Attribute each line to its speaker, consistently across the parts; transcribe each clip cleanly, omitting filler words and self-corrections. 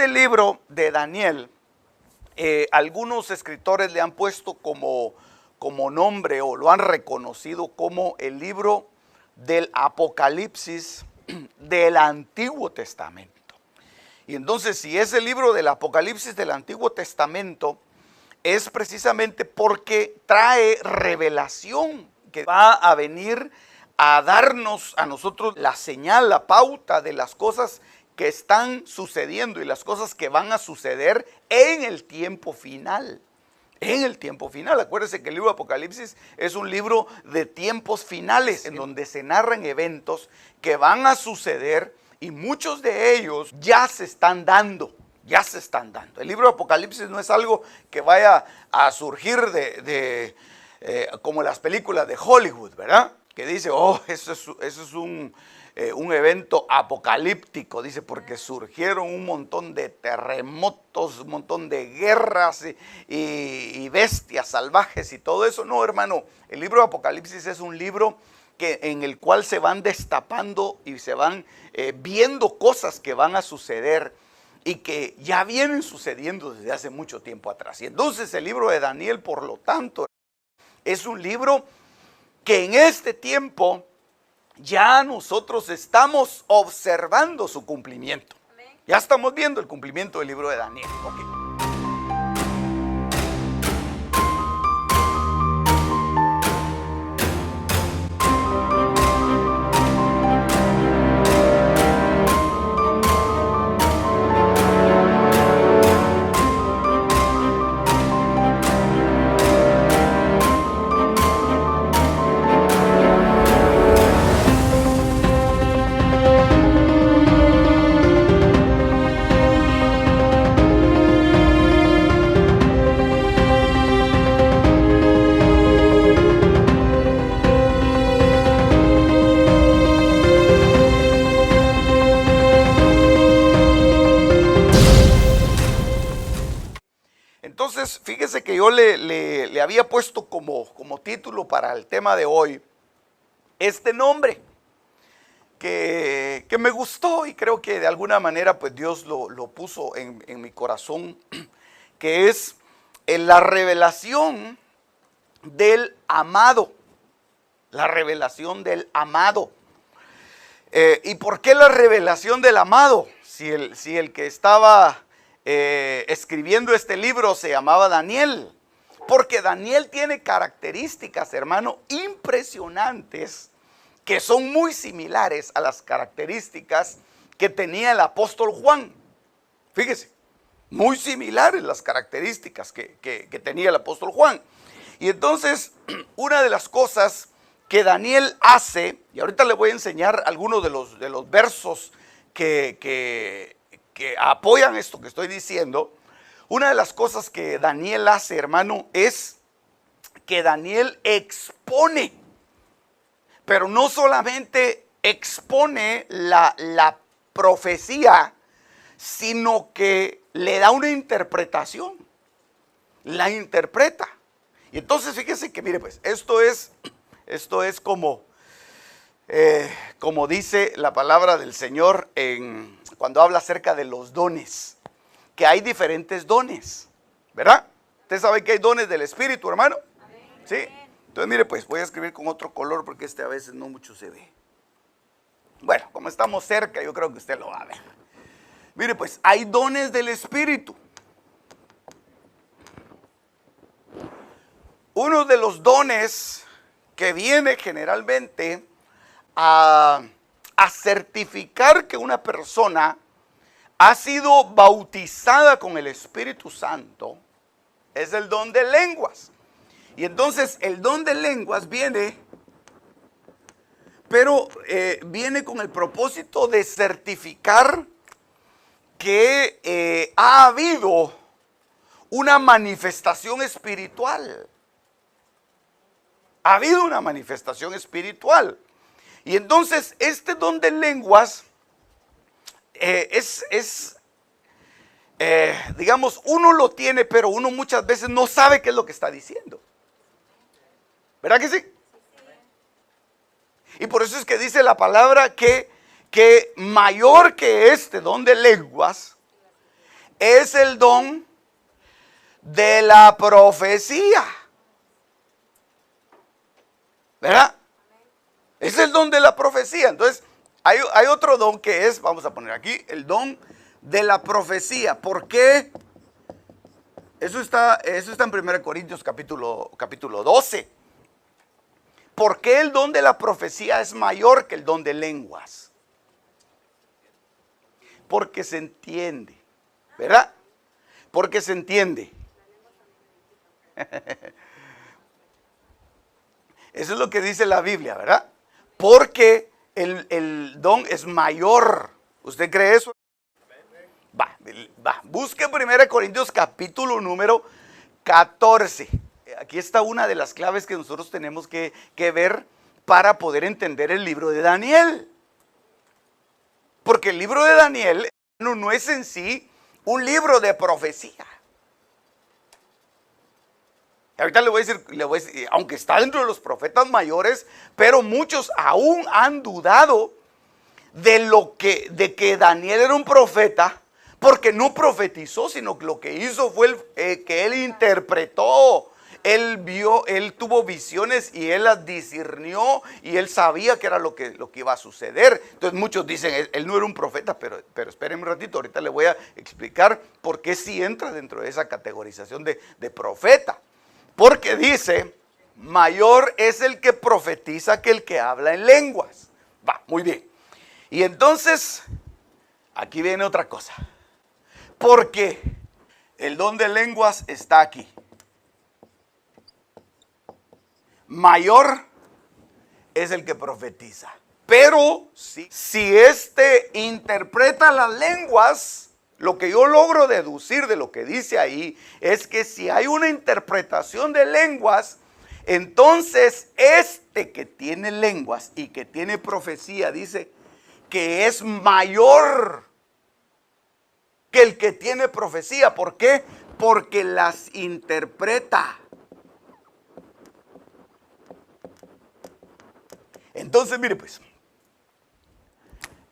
Speaker 1: Este libro de Daniel, algunos escritores le han puesto como nombre o lo han reconocido como el libro del Apocalipsis del Antiguo Testamento. Y entonces, si es el libro del Apocalipsis del Antiguo Testamento, es precisamente porque trae revelación que va a venir a darnos a nosotros la señal, la pauta de las cosas que están sucediendo y las cosas que van a suceder en el tiempo final. En el tiempo final, acuérdense que el libro de Apocalipsis es un libro de tiempos finales, en donde se narran eventos que van a suceder y muchos de ellos ya se están dando. Ya se están dando. El libro de Apocalipsis no es algo que vaya a surgir como las películas de Hollywood, ¿verdad? Que dice, oh, eso es un evento apocalíptico, dice, porque surgieron un montón de terremotos, un montón de guerras y bestias salvajes y todo eso. No, hermano, el libro de Apocalipsis es un libro en el cual se van destapando y se van viendo cosas que van a suceder y que ya vienen sucediendo desde hace mucho tiempo atrás. Y entonces el libro de Daniel, por lo tanto, es un libro que en este tiempo ya nosotros estamos observando su cumplimiento. Ya estamos viendo el cumplimiento del libro de Daniel. Okay. Entonces, fíjese que yo le había puesto como título para el tema de hoy este nombre que me gustó y creo que de alguna manera pues Dios lo puso en mi corazón, que es la revelación del amado. La revelación del amado. ¿Y por qué la revelación del amado? Si el que estaba escribiendo este libro se llamaba Daniel, porque Daniel tiene características, hermano, impresionantes, que son muy similares a las características que tenía el apóstol Juan. Fíjese, muy similares las características que tenía el apóstol Juan. Y entonces, una de las cosas que Daniel hace, y ahorita le voy a enseñar algunos de los versos que apoyan esto que estoy diciendo. Una de las cosas que Daniel hace, hermano, es que Daniel expone, pero no solamente expone la profecía, sino que le da una interpretación, la interpreta. Y entonces fíjese que, mire pues, esto es como dice la palabra del Señor cuando habla acerca de los dones, que hay diferentes dones, ¿verdad? Usted sabe que hay dones del Espíritu, hermano. Sí. Entonces, mire, pues voy a escribir con otro color porque a veces no mucho se ve. Bueno, como estamos cerca, yo creo que usted lo va a ver. Mire, pues hay dones del Espíritu. Uno de los dones que viene generalmente a certificar que una persona ha sido bautizada con el Espíritu Santo es el don de lenguas. Y entonces el don de lenguas viene, pero viene con el propósito de certificar que ha habido una manifestación espiritual. Ha habido una manifestación espiritual. Y entonces este don de lenguas digamos, uno lo tiene, pero uno muchas veces no sabe qué es lo que está diciendo. ¿Verdad que sí? Y por eso es que dice la palabra que mayor que este don de lenguas es el don de la profecía. ¿Verdad? Es el don de la profecía. Entonces, hay otro don que es, vamos a poner aquí, el don de la profecía. ¿Por qué? Eso está en 1 Corintios capítulo 12. ¿Por qué el don de la profecía es mayor que el don de lenguas? Porque se entiende, ¿verdad? Porque se entiende. Eso es lo que dice la Biblia, ¿verdad? Porque el don es mayor. ¿Usted cree eso? Busque 1 Corintios capítulo número 14. Aquí está una de las claves que nosotros tenemos que ver para poder entender el libro de Daniel. Porque el libro de Daniel no es en sí un libro de profecía. Ahorita le voy a decir, aunque está dentro de los profetas mayores, pero muchos aún han dudado de que Daniel era un profeta, porque no profetizó, sino que lo que hizo fue que él interpretó. Él vio, él tuvo visiones y él las discernió y él sabía que era lo que iba a suceder. Entonces muchos dicen, él no era un profeta, pero espérenme un ratito, ahorita le voy a explicar por qué sí entra dentro de esa categorización de profeta. Porque dice, mayor es el que profetiza que el que habla en lenguas. Muy bien. Y entonces, aquí viene otra cosa. Porque el don de lenguas está aquí. Mayor es el que profetiza. Pero si éste interpreta las lenguas, lo que yo logro deducir de lo que dice ahí es que si hay una interpretación de lenguas, entonces este que tiene lenguas y que tiene profecía dice que es mayor que el que tiene profecía. ¿Por qué? Porque las interpreta. Entonces, mire pues,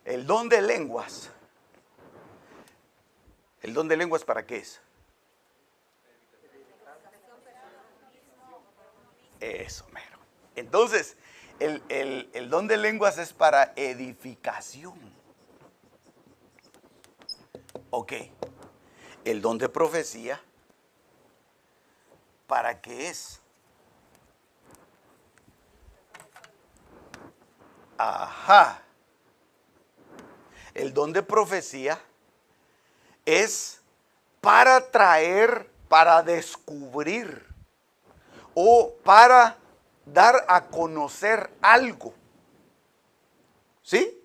Speaker 1: el don de lenguas. ¿El don de lenguas para qué es? Eso, mero. Entonces, el don de lenguas es para edificación. Ok. El don de profecía, ¿para qué es? Ajá. El don de profecía es para traer, para descubrir o para dar a conocer algo. ¿Sí?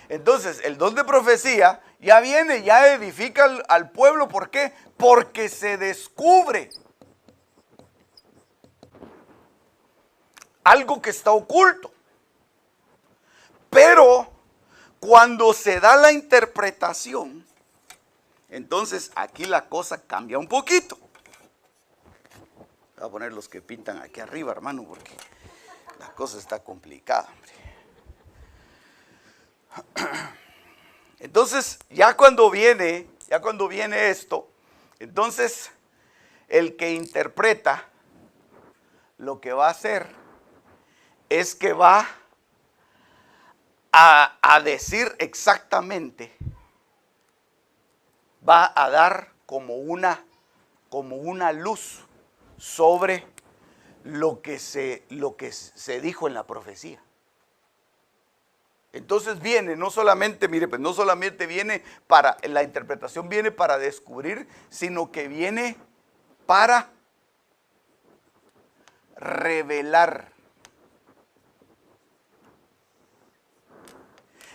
Speaker 1: Entonces, el don de profecía ya viene, ya edifica al pueblo. ¿Por qué? Porque se descubre algo que está oculto. Pero cuando se da la interpretación, entonces aquí la cosa cambia un poquito. Voy a poner los que pintan aquí arriba, hermano, porque la cosa está complicada, hombre. Entonces, ya cuando viene esto, entonces el que interpreta lo que va a hacer es que va a decir exactamente, va a dar como una luz sobre lo que se dijo en la profecía. Entonces viene, no solamente, mire, pues no solamente viene para, la interpretación viene para descubrir, sino que viene para revelar.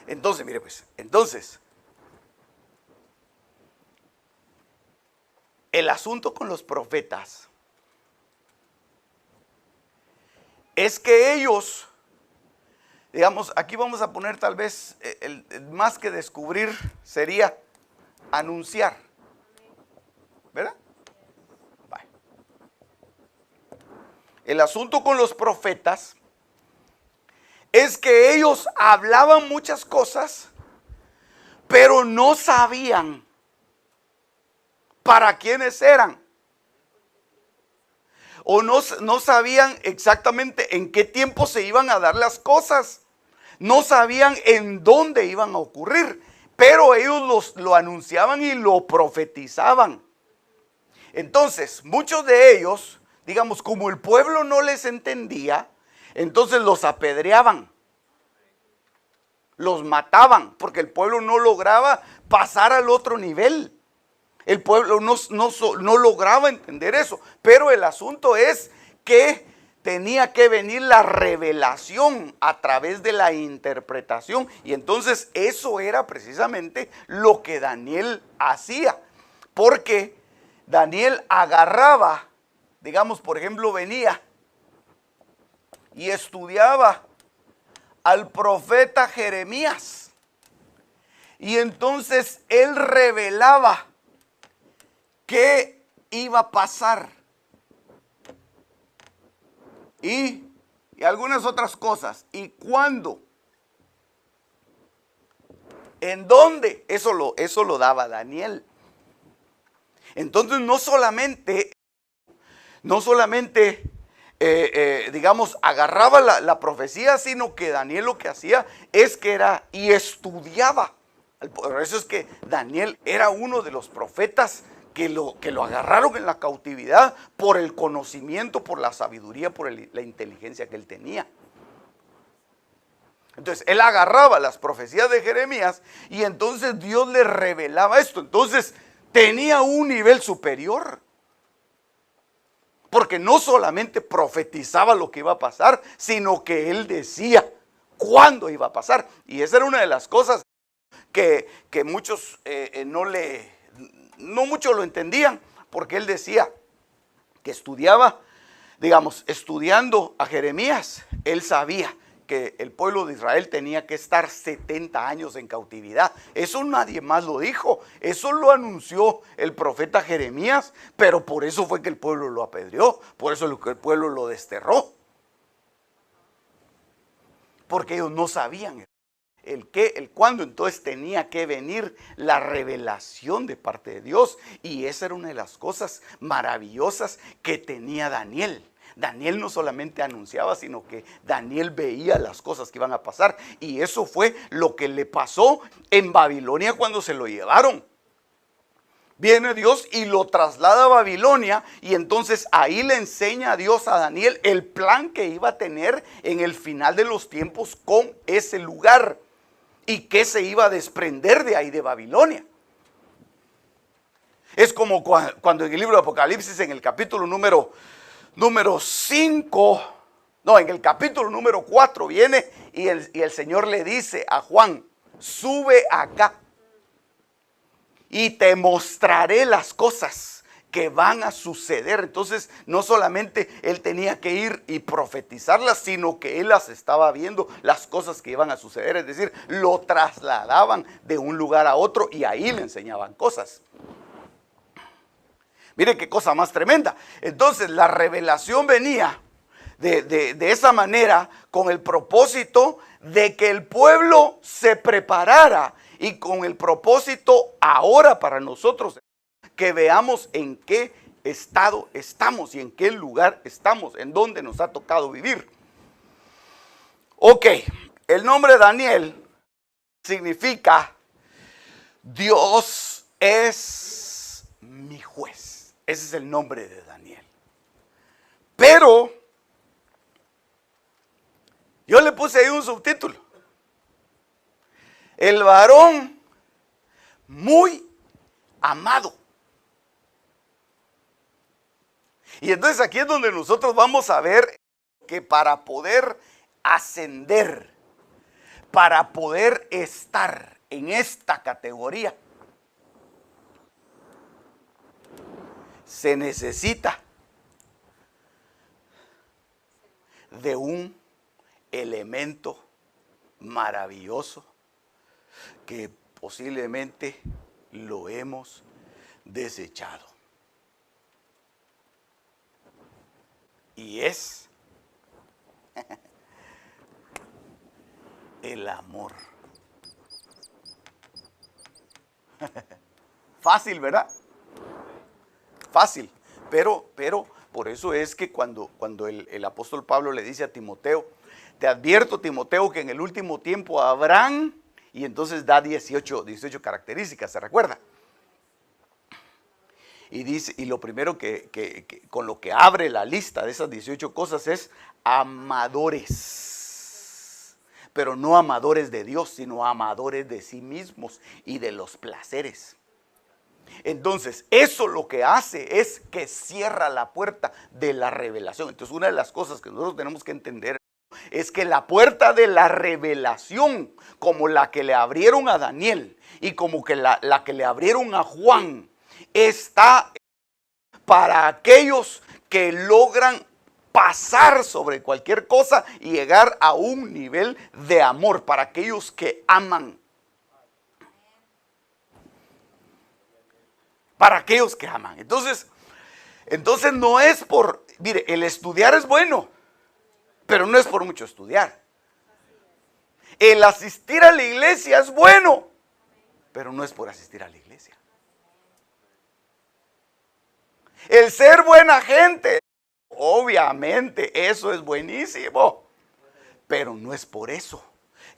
Speaker 1: Entonces, mire pues, el asunto con los profetas es que ellos, digamos, aquí vamos a poner tal vez, más que descubrir, sería anunciar. ¿Verdad? Vale. El asunto con los profetas es que ellos hablaban muchas cosas, pero no sabían para quiénes eran. O no sabían exactamente en qué tiempo se iban a dar las cosas. No sabían en dónde iban a ocurrir, pero ellos lo anunciaban y lo profetizaban. Entonces, muchos de ellos, digamos, como el pueblo no les entendía, entonces los apedreaban, los mataban, porque el pueblo no lograba pasar al otro nivel. El pueblo no lograba entender eso, pero el asunto es que tenía que venir la revelación a través de la interpretación, y entonces eso era precisamente lo que Daniel hacía, porque Daniel agarraba, digamos, por ejemplo, venía y estudiaba al profeta Jeremías, y entonces él revelaba qué iba a pasar y algunas otras cosas, y cuándo, en dónde, eso lo daba Daniel. Entonces no solamente digamos, agarraba la profecía, sino que Daniel lo que hacía es que era y estudiaba. Por eso es que Daniel era uno de los profetas que lo agarraron en la cautividad por el conocimiento, por la sabiduría, por la inteligencia que él tenía. Entonces él agarraba las profecías de Jeremías y entonces Dios le revelaba esto. Entonces tenía un nivel superior, porque no solamente profetizaba lo que iba a pasar, sino que él decía cuándo iba a pasar. Y esa era una de las cosas que muchos no mucho lo entendían, porque él decía que estudiaba, digamos, estudiando a Jeremías, él sabía que el pueblo de Israel tenía que estar 70 años en cautividad. Eso nadie más lo dijo, eso lo anunció el profeta Jeremías, pero por eso fue que el pueblo lo apedreó, por eso el pueblo lo desterró, porque ellos no sabían el qué, el cuándo. Entonces tenía que venir la revelación de parte de Dios, y esa era una de las cosas maravillosas que tenía Daniel. Daniel no solamente anunciaba, sino que Daniel veía las cosas que iban a pasar, y eso fue lo que le pasó en Babilonia cuando se lo llevaron. Viene Dios y lo traslada a Babilonia, y entonces ahí le enseña a Dios a Daniel el plan que iba a tener en el final de los tiempos con ese lugar, y que se iba a desprender de ahí de Babilonia. Es como cuando en el libro de Apocalipsis, en el capítulo número 5, no, en el capítulo número 4 viene y el Señor le dice a Juan: sube acá y te mostraré las cosas que van a suceder. Entonces no solamente él tenía que ir y profetizarlas, sino que él las estaba viendo, las cosas que iban a suceder. Es decir, lo trasladaban de un lugar a otro y ahí le enseñaban cosas. Mire qué cosa más tremenda. Entonces la revelación venía de esa manera, con el propósito de que el pueblo se preparara, y con el propósito ahora para nosotros que veamos en qué estado estamos y en qué lugar estamos, en dónde nos ha tocado vivir. Ok, el nombre Daniel significa Dios es mi juez. Ese es el nombre de Daniel. Pero yo le puse ahí un subtítulo: el varón muy amado. Y entonces aquí es donde nosotros vamos a ver que para poder ascender, para poder estar en esta categoría, se necesita de un elemento maravilloso que posiblemente lo hemos desechado. Y es el amor. Fácil, ¿verdad? fácil, pero por eso es que cuando el apóstol Pablo le dice a Timoteo, te advierto, Timoteo, que en el último tiempo habrán, y entonces da 18 características, ¿se recuerda? Y dice, y lo primero que con lo que abre la lista de esas 18 cosas es amadores. Pero no amadores de Dios, sino amadores de sí mismos y de los placeres. Entonces, eso lo que hace es que cierra la puerta de la revelación. Entonces, una de las cosas que nosotros tenemos que entender es que la puerta de la revelación, como la que le abrieron a Daniel y como que la que le abrieron a Juan, está para aquellos que logran pasar sobre cualquier cosa y llegar a un nivel de amor, para aquellos que aman. Para aquellos que aman. Entonces no es por, mire, el estudiar es bueno, pero no es por mucho estudiar. El asistir a la iglesia es bueno, pero no es por asistir a la iglesia. El ser buena gente, obviamente, eso es buenísimo, pero no es por eso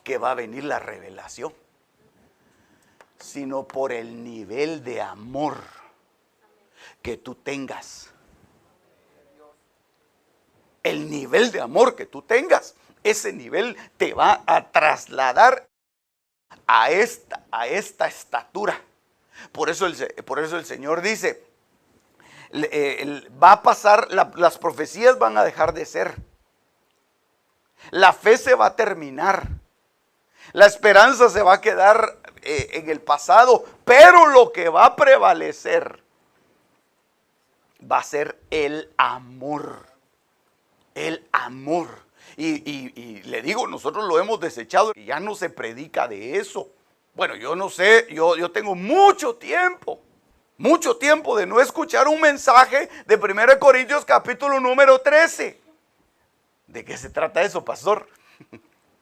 Speaker 1: que va a venir la revelación, sino por el nivel de amor que tú tengas. El nivel de amor que tú tengas, ese nivel te va a trasladar a esta estatura. Por eso el Señor dice, va a pasar, las profecías van a dejar de ser. La fe se va a terminar. La esperanza se va a quedar en el pasado, pero lo que va a prevalecer va a ser el amor. El amor. Y le digo, nosotros lo hemos desechado y ya no se predica de eso. Bueno, yo no sé, yo tengo mucho tiempo de no escuchar un mensaje de 1 Corintios capítulo número 13. ¿De qué se trata eso, pastor?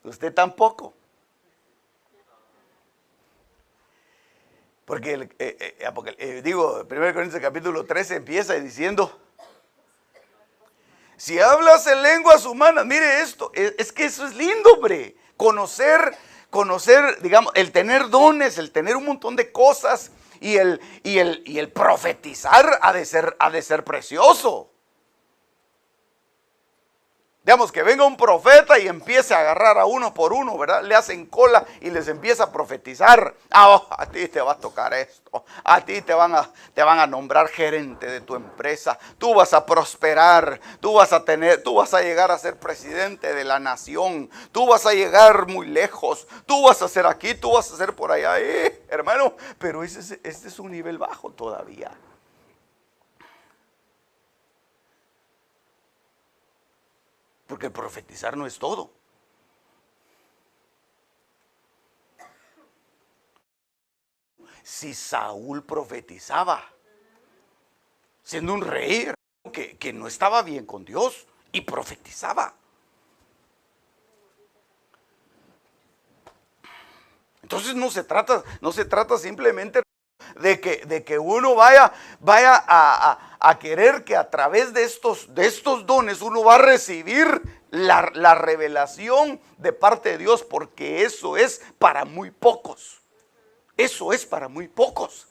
Speaker 1: Usted tampoco. Porque, 1 Corintios capítulo 13 empieza diciendo, si hablas en lenguas humanas, mire esto, es que eso es lindo, hombre. Conocer, digamos, el tener dones, el tener un montón de cosas y el profetizar ha de ser precioso. Digamos que venga un profeta y empiece a agarrar a uno por uno, ¿verdad? Le hacen cola y les empieza a profetizar. A ti te va a tocar esto. A ti te van a nombrar gerente de tu empresa. Tú vas a prosperar. Tú vas a llegar a ser presidente de la nación. Tú vas a llegar muy lejos. Tú vas a ser aquí, tú vas a ser por allá. Hermano, pero este es un nivel bajo todavía. Porque profetizar no es todo. Si Saúl profetizaba, siendo un rey que no estaba bien con Dios, y profetizaba. Entonces no se trata simplemente de que uno vaya a querer que a través de estos dones uno va a recibir la revelación de parte de Dios, porque eso es para muy pocos. Eso es para muy pocos.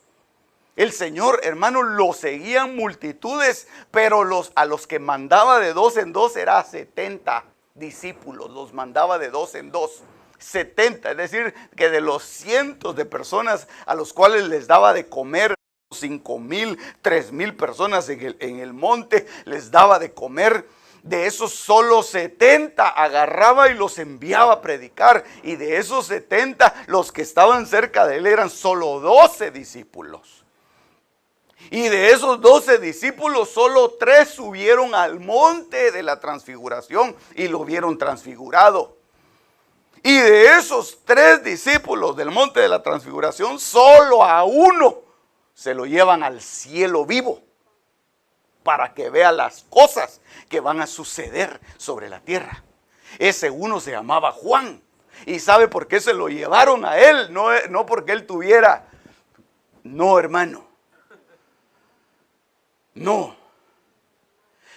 Speaker 1: El Señor, hermano, lo seguían multitudes, pero a los que mandaba de 2 en 2 era 70 discípulos, los mandaba de 2 en 2. 70, es decir, que de los cientos de personas a los cuales les daba de comer, 5,000, 3,000 personas en el monte, les daba de comer. De esos solo 70 agarraba y los enviaba a predicar. Y de esos 70, los que estaban cerca de él eran solo 12 discípulos. Y de esos 12 discípulos, solo 3 subieron al monte de la transfiguración y lo vieron transfigurado. Y de esos 3 discípulos del monte de la transfiguración, solo a uno se lo llevan al cielo vivo, para que vea las cosas que van a suceder sobre la tierra. Ese uno se llamaba Juan. ¿Y sabe por qué se lo llevaron a él? No porque él tuviera, no, hermano. No,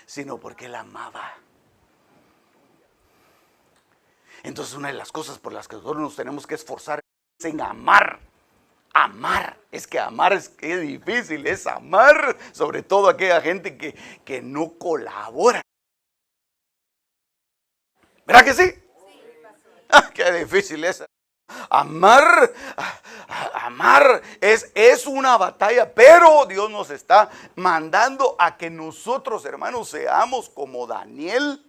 Speaker 1: sino porque Él amaba. Entonces una de las cosas por las que nosotros nos tenemos que esforzar es en amar. Amar, es que amar es difícil, es amar sobre todo a aquella gente que no colabora. ¿Verdad que sí? Ah, qué difícil es. Amar, amar es una batalla, pero Dios nos está mandando a que nosotros, hermanos, seamos como Daniel,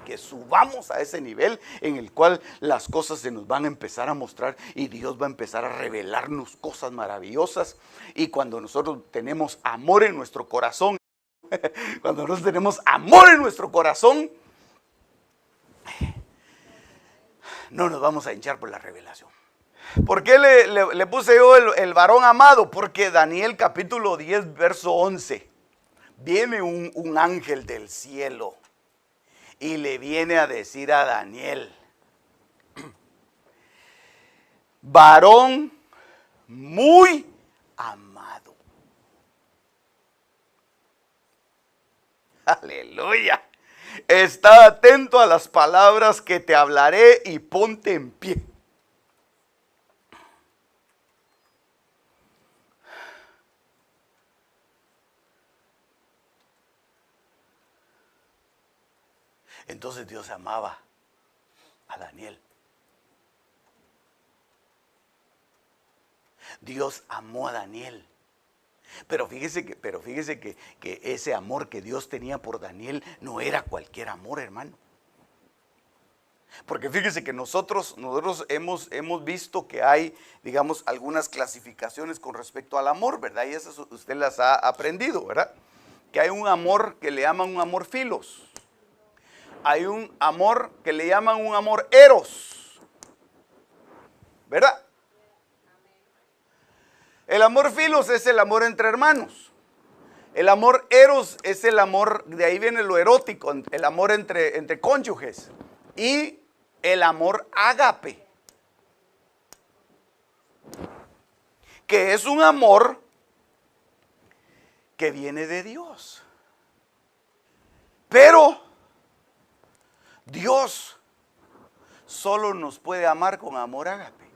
Speaker 1: que subamos a ese nivel en el cual las cosas se nos van a empezar a mostrar y Dios va a empezar a revelarnos cosas maravillosas. Y cuando nosotros tenemos amor en nuestro corazón, cuando nosotros tenemos amor en nuestro corazón, no nos vamos a hinchar por la revelación. ¿Por qué le puse yo el varón amado? Porque Daniel capítulo 10 verso 11, viene un ángel del cielo y le viene a decir a Daniel: varón muy amado. Aleluya. Está atento a las palabras que te hablaré y ponte en pie. Entonces Dios amaba a Daniel. Dios amó a Daniel. Pero fíjese que ese amor que Dios tenía por Daniel no era cualquier amor, hermano. Porque fíjese que nosotros hemos visto que hay, digamos, algunas clasificaciones con respecto al amor, ¿verdad? Y esas usted las ha aprendido, ¿verdad? Que hay un amor que le llaman un amor filos. Hay un amor que le llaman un amor eros, ¿verdad? El amor filos es el amor entre hermanos. El amor eros es el amor, de ahí viene lo erótico, el amor entre cónyuges. Y el amor ágape, que es un amor que viene de Dios. Pero Dios solo nos puede amar con amor ágape.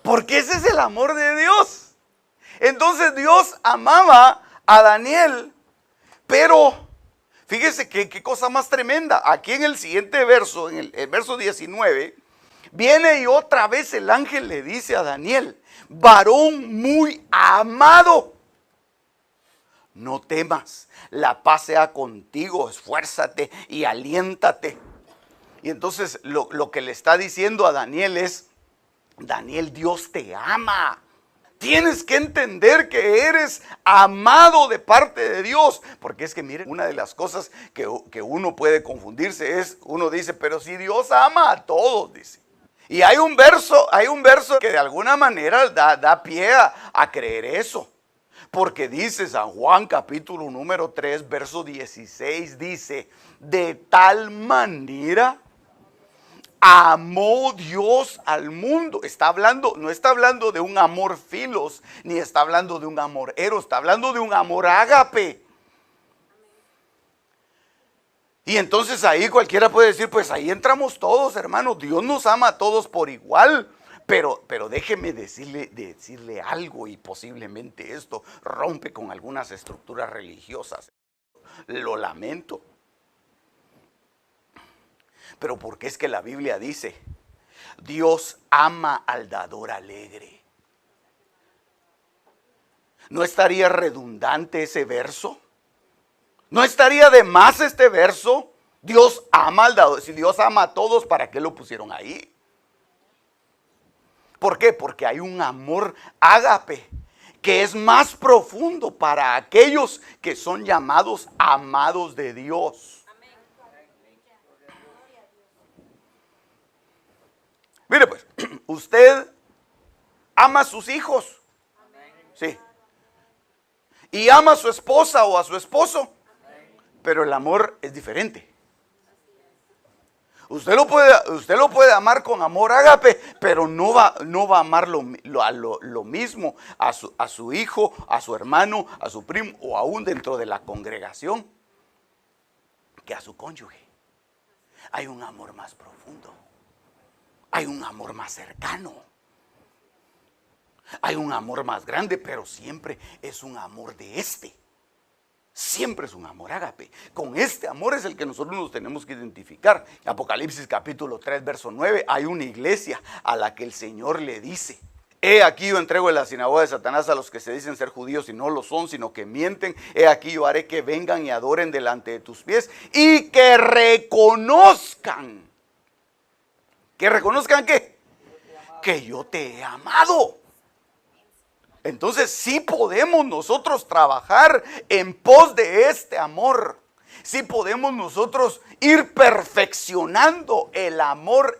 Speaker 1: Porque ese es el amor de Dios. Entonces Dios amaba a Daniel, pero fíjese qué cosa más tremenda. Aquí en el siguiente verso, en el verso 19, viene y otra vez el ángel le dice a Daniel: varón muy amado, no temas, la paz sea contigo, esfuérzate y aliéntate. Y entonces lo que le está diciendo a Daniel es: Daniel, Dios te ama. Tienes que entender que eres amado de parte de Dios. Porque es que miren, una de las cosas que uno puede confundirse es, uno dice, pero si Dios ama a todos, dice. Y hay un verso que de alguna manera da pie a creer eso. Porque dice San Juan capítulo número 3, verso 16, dice: de tal manera amó Dios al mundo. Está hablando, no está hablando de un amor filos, ni está hablando de un amor eros, está hablando de un amor ágape. Y entonces ahí cualquiera puede decir, pues ahí entramos todos, hermanos. Dios nos ama a todos por igual. Pero déjeme decirle algo, y posiblemente esto rompe con algunas estructuras religiosas. Lo lamento. Pero porque es que la Biblia dice: Dios ama al dador alegre. ¿No estaría redundante ese verso? ¿No estaría de más este verso? Dios ama al dador. Si Dios ama a todos, ¿para qué lo pusieron ahí? ¿Por qué? Porque hay un amor ágape que es más profundo para aquellos que son llamados amados de Dios. Mire pues, usted ama a sus hijos, sí, y ama a su esposa o a su esposo, pero el amor es diferente. Usted lo puede amar con amor ágape, pero no va a amar lo mismo a su hijo, a su hermano, a su primo o aún dentro de la congregación que a su cónyuge. Hay un amor más profundo, hay un amor más cercano, hay un amor más grande, pero siempre es un amor de este. Siempre es un amor ágape. Con este amor es el que nosotros nos tenemos que identificar. Apocalipsis capítulo 3 verso 9, hay una iglesia a la que el Señor le dice: he aquí yo entrego en la sinagoga de Satanás a los que se dicen ser judíos y no lo son, sino que mienten. He aquí yo haré que vengan y adoren delante de tus pies y que reconozcan. ¿Que reconozcan qué? Que yo te he amado. Entonces sí podemos nosotros trabajar en pos de este amor. Sí podemos nosotros ir perfeccionando el amor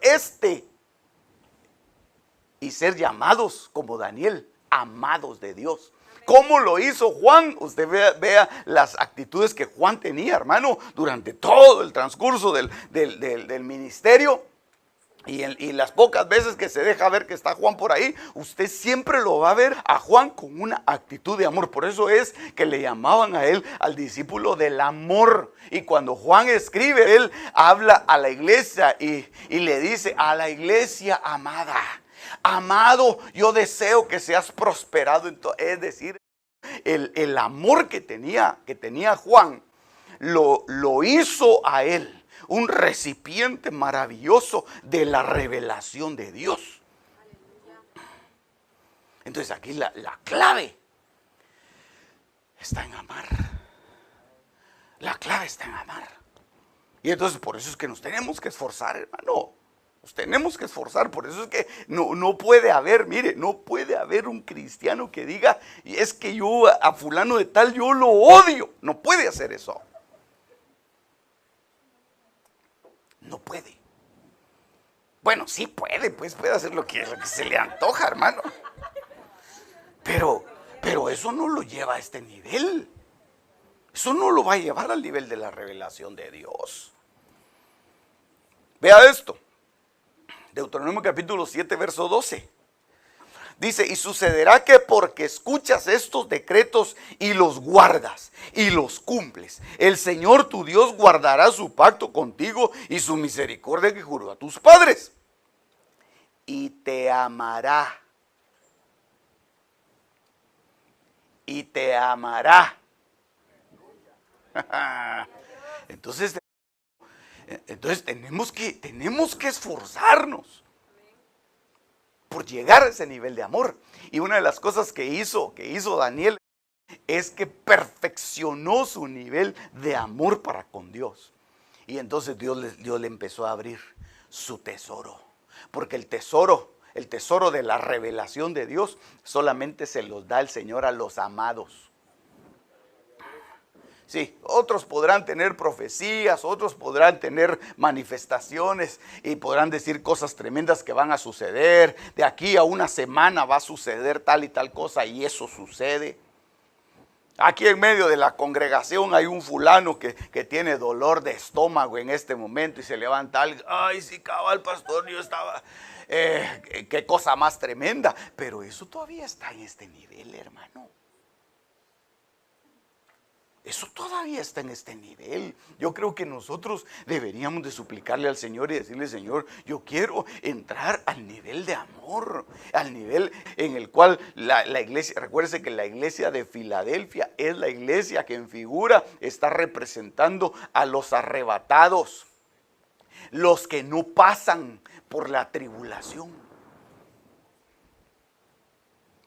Speaker 1: y ser llamados como Daniel, amados de Dios. ¿Cómo lo hizo Juan? Usted vea las actitudes que Juan tenía, hermano, durante todo el transcurso del ministerio. Y las pocas veces que se deja ver que está Juan por ahí, usted siempre lo va a ver a Juan con una actitud de amor. Por eso es que le llamaban a él al discípulo del amor. Y cuando Juan escribe, él habla a la iglesia y le dice: a la iglesia amada, amado, yo deseo que seas prosperado. Es decir, el amor que tenía Juan lo hizo a él un recipiente maravilloso de la revelación de Dios. Entonces aquí la clave está en amar. La clave está en amar. Y entonces por eso es que nos tenemos que esforzar, hermano. Nos tenemos que esforzar. Por eso es que no puede haber, mire, no puede haber un cristiano que diga: y es que yo a fulano de tal yo lo odio. No puede hacer eso. No puede. Bueno, sí puede, pues puede hacer lo que se le antoja, hermano. Pero eso no lo lleva a este nivel. Eso no lo va a llevar al nivel de la revelación de Dios. Vea esto. Deuteronomio capítulo 7, verso 12. Dice: y sucederá que porque escuchas estos decretos y los guardas y los cumples, el Señor tu Dios guardará su pacto contigo y su misericordia que juró a tus padres. Y te amará. Y te amará. Entonces tenemos que esforzarnos por llegar a ese nivel de amor. Y una de las cosas que hizo Daniel es que perfeccionó su nivel de amor para con Dios. Y entonces Dios le empezó a abrir su tesoro. Porque el tesoro de la revelación de Dios solamente se los da el Señor a los amados. Sí, otros podrán tener profecías, otros podrán tener manifestaciones y podrán decir cosas tremendas que van a suceder. De aquí a una semana va a suceder tal y tal cosa, y eso sucede. Aquí en medio de la congregación hay un fulano que tiene dolor de estómago en este momento y se levanta alguien: ay, sí, cabal, pastor, yo estaba... qué cosa más tremenda. Pero eso todavía está en este nivel, hermano. Eso todavía está en este nivel. Yo creo que nosotros deberíamos de suplicarle al Señor y decirle: Señor, yo quiero entrar al nivel de amor, al nivel en el cual la iglesia, recuérdese que la iglesia de Filadelfia es la iglesia que en figura está representando a los arrebatados, los que no pasan por la tribulación.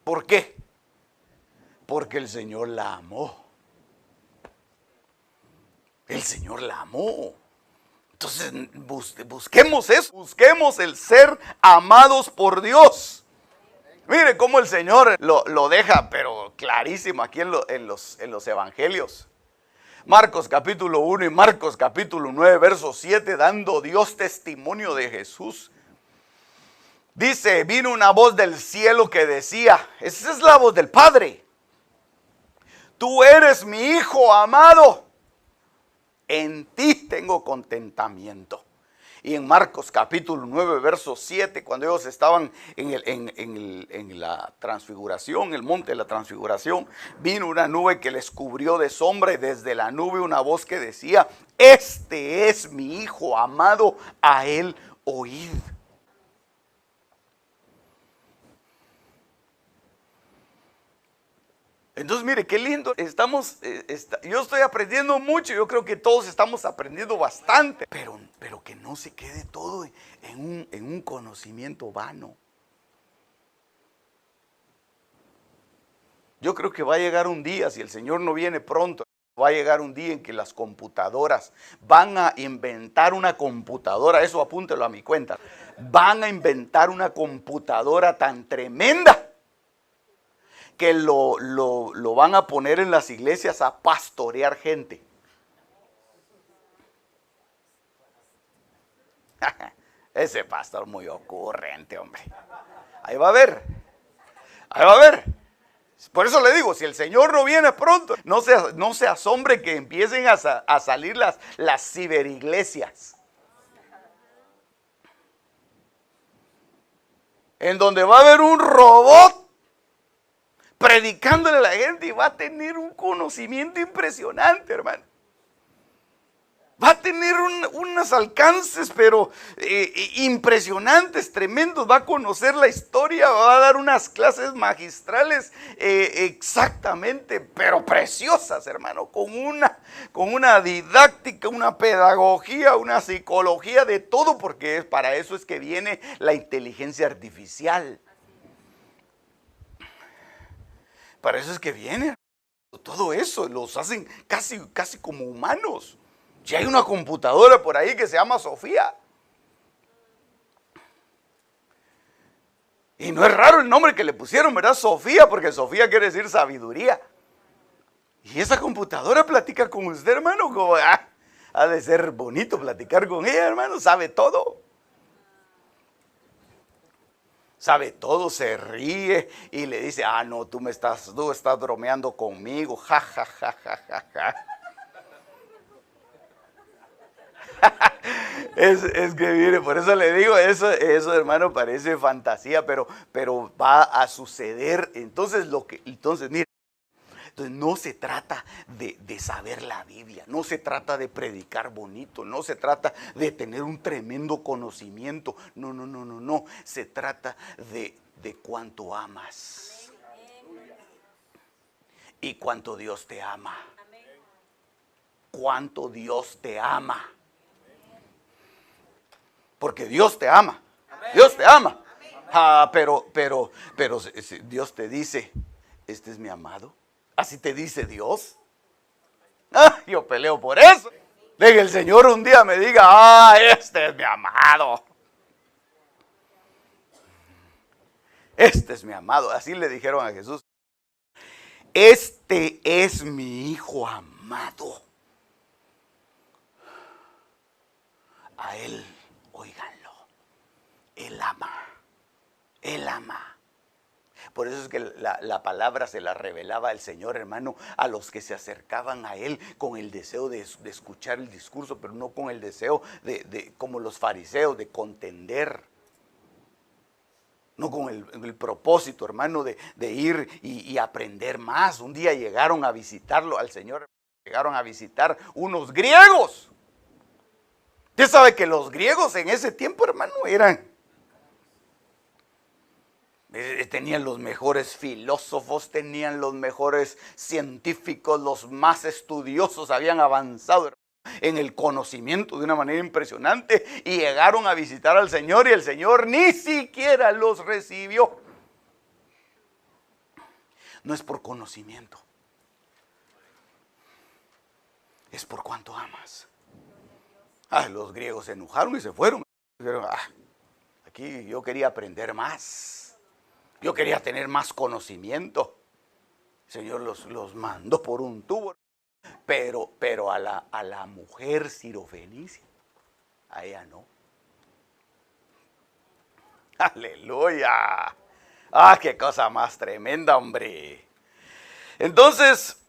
Speaker 1: ¿Por qué? Porque el Señor la amó. El Señor la amó. Entonces busquemos eso, busquemos el ser amados por Dios. Mire cómo el Señor lo deja, pero clarísimo aquí en los evangelios. Marcos capítulo 1 y Marcos capítulo 9, verso 7, dando Dios testimonio de Jesús. Dice: vino una voz del cielo que decía, esa es la voz del Padre: tú eres mi Hijo amado, en ti tengo contentamiento. Y en Marcos capítulo 9, verso 7, cuando ellos estaban en la transfiguración, el monte de la transfiguración, vino una nube que les cubrió de sombra y desde la nube una voz que decía: este es mi Hijo amado, a él oíd. Entonces, mire, qué lindo. Yo estoy aprendiendo mucho. Yo creo que todos estamos aprendiendo bastante. Pero que no se quede todo en un conocimiento vano. Yo creo que va a llegar un día, si el Señor no viene pronto, va a llegar un día en que las computadoras van a inventar una computadora. Eso apúntelo a mi cuenta. Van a inventar una computadora tan tremenda que lo van a poner en las iglesias a pastorear gente. Ese pastor muy ocurrente, hombre. Ahí va a ver. Ahí va a ver. Por eso le digo, si el Señor no viene pronto, no se asombre que empiecen a salir las ciberiglesias. En donde va a haber un robot predicándole a la gente y va a tener un conocimiento impresionante, hermano. Va a tener unos alcances, pero impresionantes, tremendos. Va a conocer la historia, va a dar unas clases magistrales exactamente, pero preciosas, hermano. Con una didáctica, una pedagogía, una psicología, de todo, porque para eso es que viene la inteligencia artificial. Para eso es que viene. Todo eso los hacen casi como humanos. Si hay una computadora por ahí que se llama Sofía. Y no es raro el nombre que le pusieron, ¿verdad? Sofía, porque Sofía quiere decir sabiduría. Y esa computadora platica con usted, hermano. Como, ha de ser bonito platicar con ella, hermano. Sabe todo. Sabe todo, se ríe y le dice: no, tú estás bromeando conmigo, ja, ja, ja, ja, ja, ja. Es que mire, por eso le digo, eso hermano parece fantasía, pero va a suceder. Entonces mire, entonces no se trata de saber la Biblia, no se trata de predicar bonito, no se trata de tener un tremendo conocimiento, no, se trata de cuánto amas y cuánto Dios te ama, cuánto Dios te ama, porque Dios te ama, Dios te ama, pero Dios te dice: este es mi amado. Así te dice Dios. Yo peleo por eso. De que el Señor un día me diga: este es mi amado. Este es mi amado. Así le dijeron a Jesús: este es mi Hijo amado. A Él, óiganlo. Él ama. Él ama. Por eso es que la palabra se la revelaba el Señor, hermano, a los que se acercaban a Él con el deseo de escuchar el discurso, pero no con el deseo de como los fariseos, de contender. No con el propósito, hermano, de ir y aprender más. Un día llegaron a visitarlo al Señor, llegaron a visitar unos griegos. Usted sabe que los griegos en ese tiempo, hermano, tenían los mejores filósofos, tenían los mejores científicos, los más estudiosos, habían avanzado en el conocimiento de una manera impresionante y llegaron a visitar al Señor y el Señor ni siquiera los recibió. No es por conocimiento, es por cuánto amas. Los griegos se enojaron y se fueron. Dijeron: aquí yo quería aprender más, yo quería tener más conocimiento. El Señor los mandó por un tubo. Pero a la mujer sirofenicia, a ella no. Aleluya. Qué cosa más tremenda, hombre. Entonces,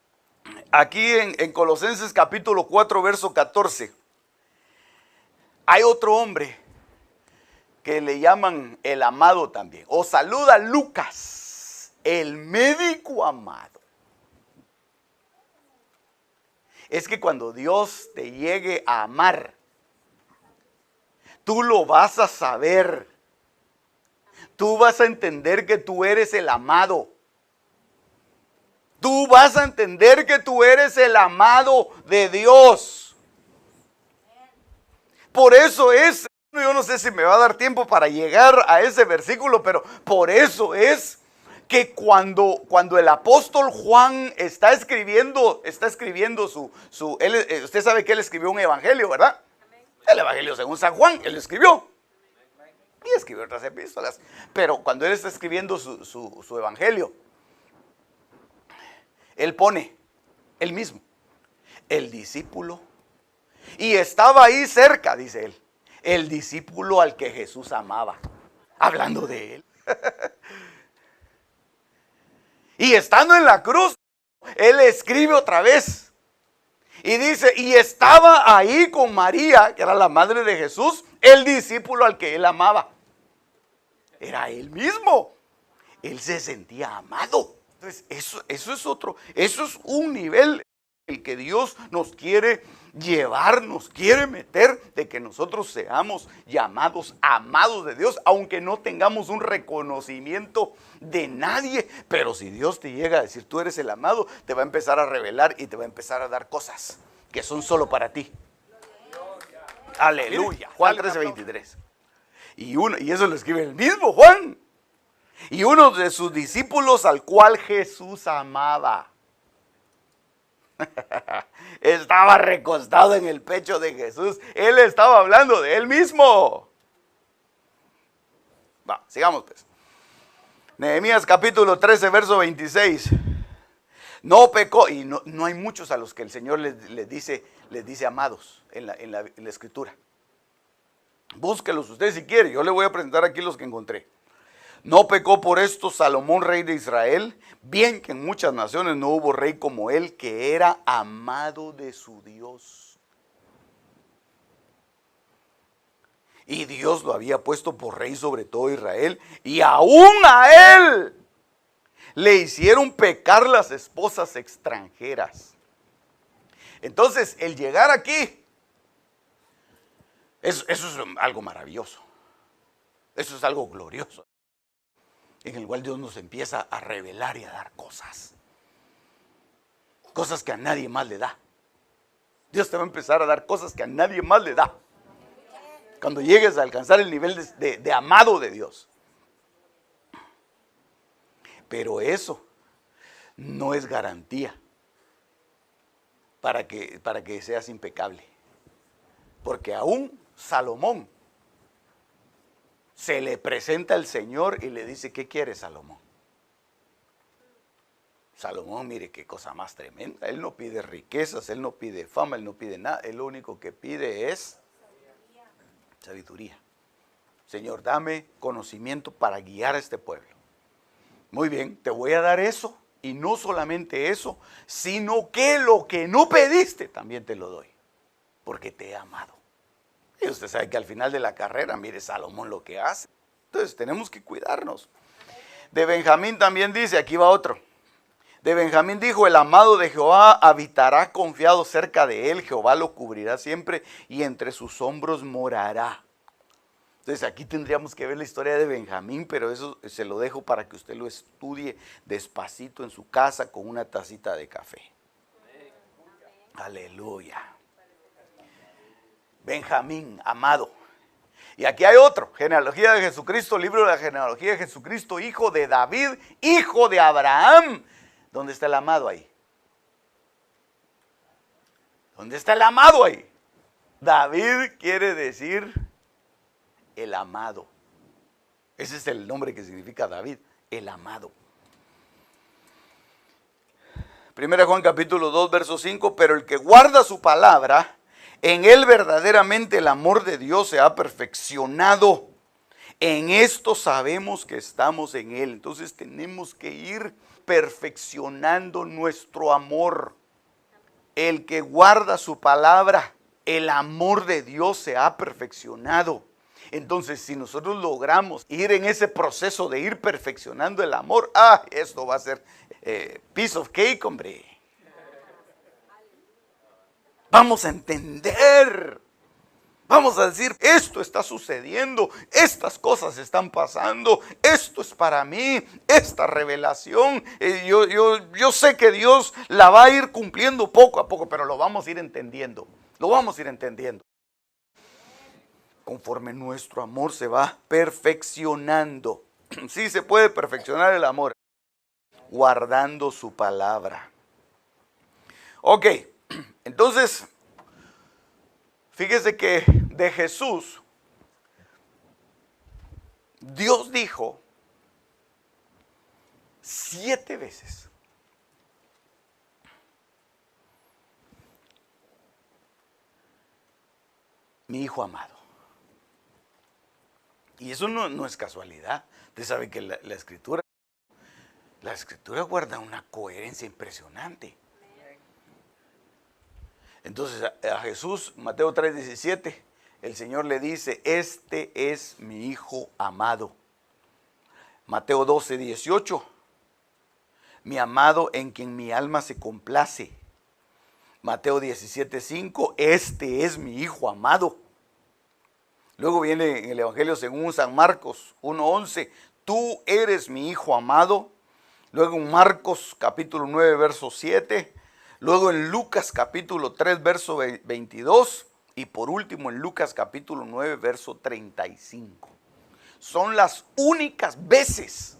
Speaker 1: aquí en Colosenses capítulo 4, verso 14, Hay otro hombre que le llaman el amado también. O saluda Lucas, el médico amado. Es que cuando Dios te llegue a amar, tú lo vas a saber. Tú vas a entender que tú eres el amado. Tú vas a entender que tú eres el amado de Dios. Por eso es, yo no sé si me va a dar tiempo para llegar a ese versículo, pero por eso es que cuando el apóstol Juan está escribiendo usted sabe que él escribió un evangelio, ¿verdad? El evangelio según San Juan, él lo escribió. Y escribió otras epístolas. Pero cuando él está escribiendo su evangelio, él pone, él mismo, el discípulo. Y estaba ahí cerca, dice él, el discípulo al que Jesús amaba. Hablando de él. Y estando en la cruz, él escribe otra vez. Y dice, y estaba ahí con María, que era la madre de Jesús, el discípulo al que él amaba. Era él mismo. Él se sentía amado. Entonces, eso es un nivel el que Dios nos quiere llevar, nos quiere meter, de que nosotros seamos llamados amados de Dios, aunque no tengamos un reconocimiento de nadie. Pero si Dios te llega a decir, tú eres el amado, te va a empezar a revelar y te va a empezar a dar cosas que son solo para ti. Aleluya. Juan 13:23. Y eso lo escribe el mismo Juan. Y uno de sus discípulos al cual Jesús amaba estaba recostado en el pecho de Jesús. Él estaba hablando de él mismo. Va, sigamos pues. Nehemías capítulo 13, verso 26. No pecó, y no hay muchos a los que el Señor les dice amados en la escritura. Búsquelos usted si quiere, yo le voy a presentar aquí los que encontré. No pecó por esto Salomón, rey de Israel, bien que en muchas naciones no hubo rey como él, que era amado de su Dios. Y Dios lo había puesto por rey sobre todo Israel, y aún a él le hicieron pecar las esposas extranjeras. Entonces, el llegar aquí, eso es algo maravilloso. Eso es algo glorioso, en el cual Dios nos empieza a revelar y a dar cosas. Cosas que a nadie más le da. Dios te va a empezar a dar cosas que a nadie más le da. Cuando llegues a alcanzar el nivel de amado de Dios. Pero eso no es garantía para que seas impecable. Porque aún Salomón se le presenta al Señor y le dice, ¿qué quiere Salomón? Salomón, mire qué cosa más tremenda. Él no pide riquezas, él no pide fama, él no pide nada. Él lo único que pide es sabiduría. Señor, dame conocimiento para guiar a este pueblo. Muy bien, te voy a dar eso. Y no solamente eso, sino que lo que no pediste también te lo doy. Porque te he amado. Y usted sabe que al final de la carrera, mire Salomón lo que hace. Entonces tenemos que cuidarnos. De Benjamín también dice, aquí va otro. De Benjamín dijo, el amado de Jehová habitará confiado cerca de él, Jehová lo cubrirá siempre y entre sus hombros morará. Entonces aquí tendríamos que ver la historia de Benjamín, pero eso se lo dejo para que usted lo estudie despacito en su casa con una tacita de café. Aleluya. Benjamín, amado. Y aquí hay otro, genealogía de Jesucristo, libro de la genealogía de Jesucristo, hijo de David, hijo de Abraham. ¿Dónde está el amado ahí? ¿Dónde está el amado ahí? David quiere decir el amado. Ese es el nombre que significa David, el amado. 1 Juan capítulo 2, verso 5, pero el que guarda su palabra, en él verdaderamente el amor de Dios se ha perfeccionado. En esto sabemos que estamos en él. Entonces tenemos que ir perfeccionando nuestro amor. El que guarda su palabra. El amor de Dios se ha perfeccionado. Entonces, si nosotros logramos ir en ese proceso de ir perfeccionando el amor, esto va a ser piece of cake, hombre. Vamos a entender. Vamos a decir, esto está sucediendo, estas cosas están pasando, esto es para mí, esta revelación, yo sé que Dios la va a ir cumpliendo poco a poco, pero lo vamos a ir entendiendo, Conforme nuestro amor se va perfeccionando. Sí se puede perfeccionar el amor, guardando su palabra. Ok, entonces, fíjese que de Jesús, Dios dijo 7 veces. Mi hijo amado. Y eso no es casualidad. Usted sabe que la escritura guarda una coherencia impresionante. Entonces a Jesús, Mateo 3:17, el Señor le dice, este es mi hijo amado. Mateo 12:18, mi amado en quien mi alma se complace. Mateo 17:5, este es mi hijo amado. Luego viene en el Evangelio según San Marcos 1:11, tú eres mi hijo amado. Luego en Marcos capítulo 9, verso 7. Luego en Lucas capítulo 3, verso 22. Y por último en Lucas capítulo 9, verso 35. Son las únicas veces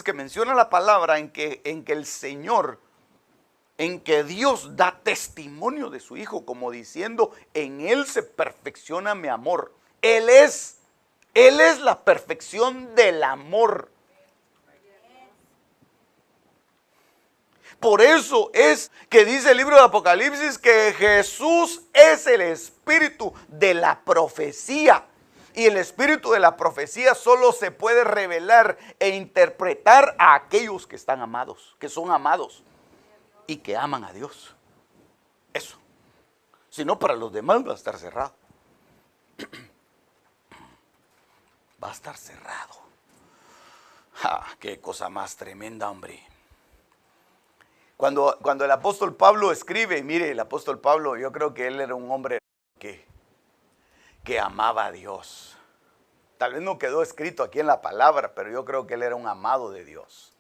Speaker 1: que menciona la palabra en que el Señor, en que Dios da testimonio de su Hijo, como diciendo, en Él se perfecciona mi amor. Él es la perfección del amor. Por eso es que dice el libro de Apocalipsis que Jesús es el espíritu de la profecía. Y el espíritu de la profecía solo se puede revelar e interpretar a aquellos que están amados, que son amados y que aman a Dios. Eso. Si no, para los demás va a estar cerrado. Va a estar cerrado. Qué cosa más tremenda, hombre. Cuando el apóstol Pablo escribe, mire, el apóstol Pablo, yo creo que él era un hombre que amaba a Dios. Tal vez no quedó escrito aquí en la palabra, pero yo creo que él era un amado de Dios.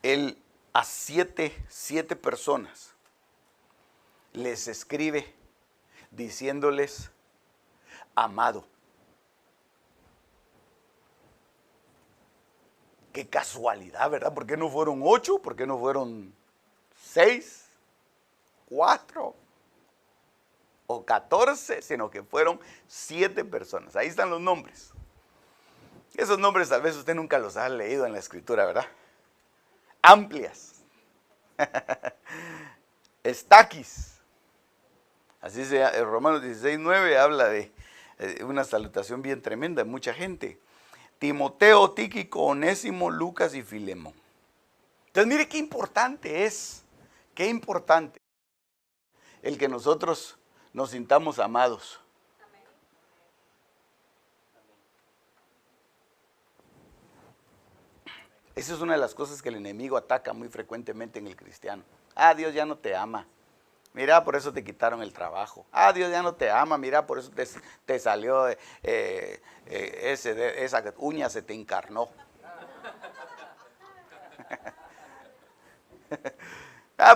Speaker 1: Él a siete personas les escribe diciéndoles amado. Qué casualidad, ¿verdad? ¿Por qué no fueron 8? ¿Por qué no fueron 6? 4 o 14, sino que fueron 7 personas. Ahí están los nombres. Esos nombres tal vez usted nunca los ha leído en la escritura, ¿verdad? Amplias. Estaquis. Así sea, en Romanos 16:9 habla de una salutación bien tremenda de mucha gente. Timoteo, Tíquico, Onésimo, Lucas y Filemón. Entonces mire qué importante es el que nosotros nos sintamos amados. Esa es una de las cosas que el enemigo ataca muy frecuentemente en el cristiano. Dios ya no te ama. Mira, por eso te quitaron el trabajo. Dios ya no te ama. Mira, por eso te salió esa uña se te encarnó.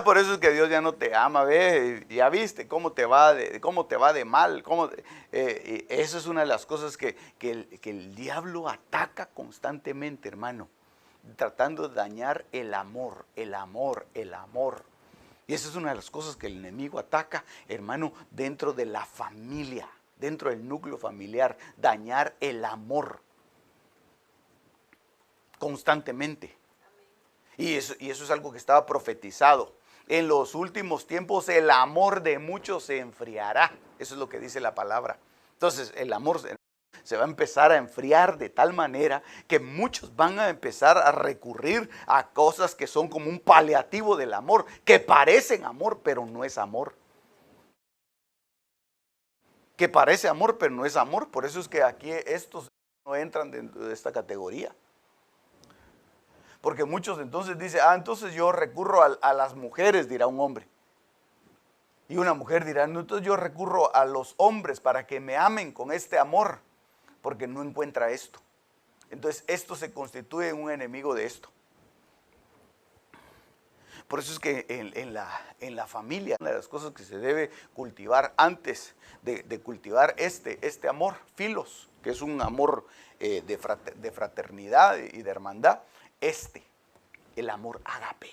Speaker 1: Por eso es que Dios ya no te ama. Ve, ya viste cómo te va de mal. Eso es una de las cosas que el diablo ataca constantemente, hermano. Tratando de dañar el amor. Y esa es una de las cosas que el enemigo ataca, hermano, dentro de la familia, dentro del núcleo familiar, dañar el amor constantemente. Y eso es algo que estaba profetizado. En los últimos tiempos el amor de muchos se enfriará. Eso es lo que dice la palabra. Entonces el amor se va a empezar a enfriar de tal manera que muchos van a empezar a recurrir a cosas que son como un paliativo del amor, que parecen amor, pero no es amor. Que parece amor, pero no es amor. Por eso es que aquí estos no entran dentro de esta categoría. Porque muchos entonces dicen, entonces yo recurro a las mujeres, dirá un hombre. Y una mujer dirá, no, entonces yo recurro a los hombres para que me amen con este amor, porque no encuentra esto. Entonces esto se constituye en un enemigo de esto. Por eso es que en la familia, una de las cosas que se debe cultivar antes de cultivar este amor, filos, que es un amor de fraternidad y de hermandad, el amor ágape.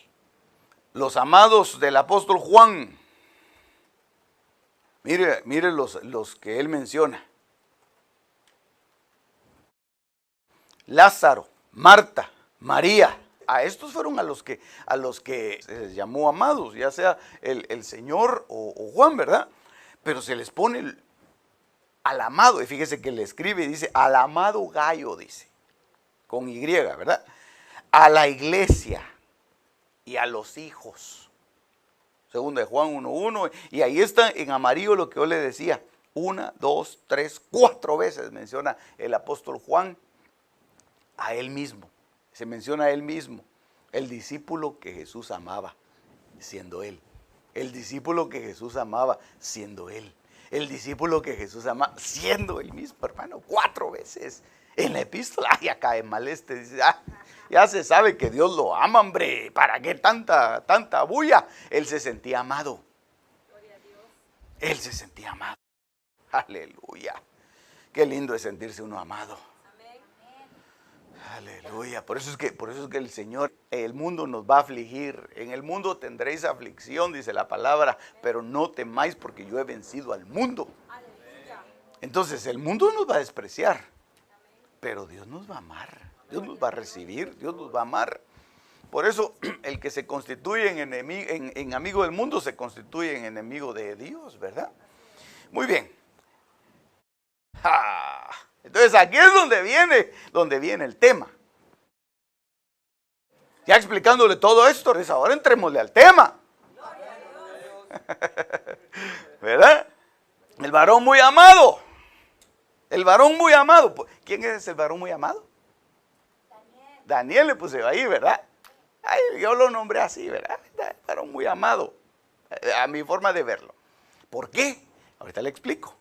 Speaker 1: Los amados del apóstol Juan, mire los que él menciona. Lázaro, Marta, María. A estos fueron a los que se les llamó amados, ya sea el Señor o Juan, ¿verdad? Pero se les pone al amado, y fíjese que le escribe y dice, al amado Gallo, dice, con Y, ¿verdad? A la iglesia y a los hijos. Segunda de Juan 1:1, y ahí está en amarillo lo que yo le decía, 1, 2, 3, 4 veces menciona el apóstol Juan a él mismo. Se menciona a él mismo, el discípulo que Jesús amaba, siendo él. El discípulo que Jesús amaba, siendo él. El discípulo que Jesús amaba, siendo él mismo, hermano, 4 veces. En la epístola, ya cae mal dice, ya se sabe que Dios lo ama, hombre, ¿para qué tanta bulla? Él se sentía amado. Él se sentía amado. Aleluya. Qué lindo es sentirse uno amado. Aleluya. Por eso es que el Señor, el mundo nos va a afligir. En el mundo tendréis aflicción, dice la palabra, pero no temáis porque yo he vencido al mundo. Entonces el mundo nos va a despreciar, pero Dios nos va a amar. Dios nos va a recibir, Dios nos va a amar. Por eso el que se constituye en amigo del mundo se constituye en enemigo de Dios, ¿verdad? Muy bien. Entonces aquí es donde viene el tema. Ya explicándole todo esto, pues ahora entrémosle al tema. ¿Verdad? El varón muy amado. El varón muy amado. ¿Quién es el varón muy amado? Daniel le puse ahí, ¿verdad? Ay, yo lo nombré así, ¿verdad? El varón muy amado. A mi forma de verlo. ¿Por qué? Ahorita le explico.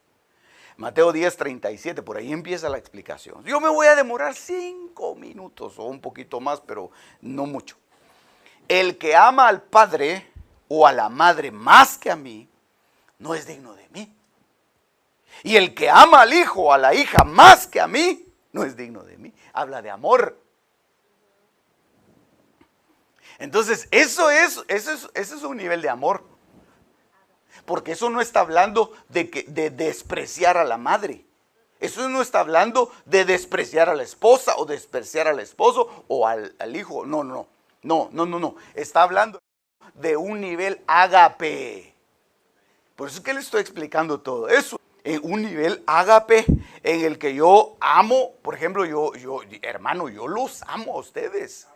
Speaker 1: Mateo 10:37, por ahí empieza la explicación. Yo me voy a demorar 5 minutos o un poquito más, pero no mucho. El que ama al padre o a la madre más que a mí, no es digno de mí. Y el que ama al hijo o a la hija más que a mí, no es digno de mí. Habla de amor. Entonces, ese es un nivel de amor. Porque eso no está hablando de despreciar a la madre. Eso no está hablando de despreciar a la esposa o despreciar al esposo o al hijo. No. Está hablando de un nivel ágape. Por eso es que le estoy explicando todo eso. En un nivel ágape en el que yo amo, por ejemplo, hermano, yo los amo a ustedes.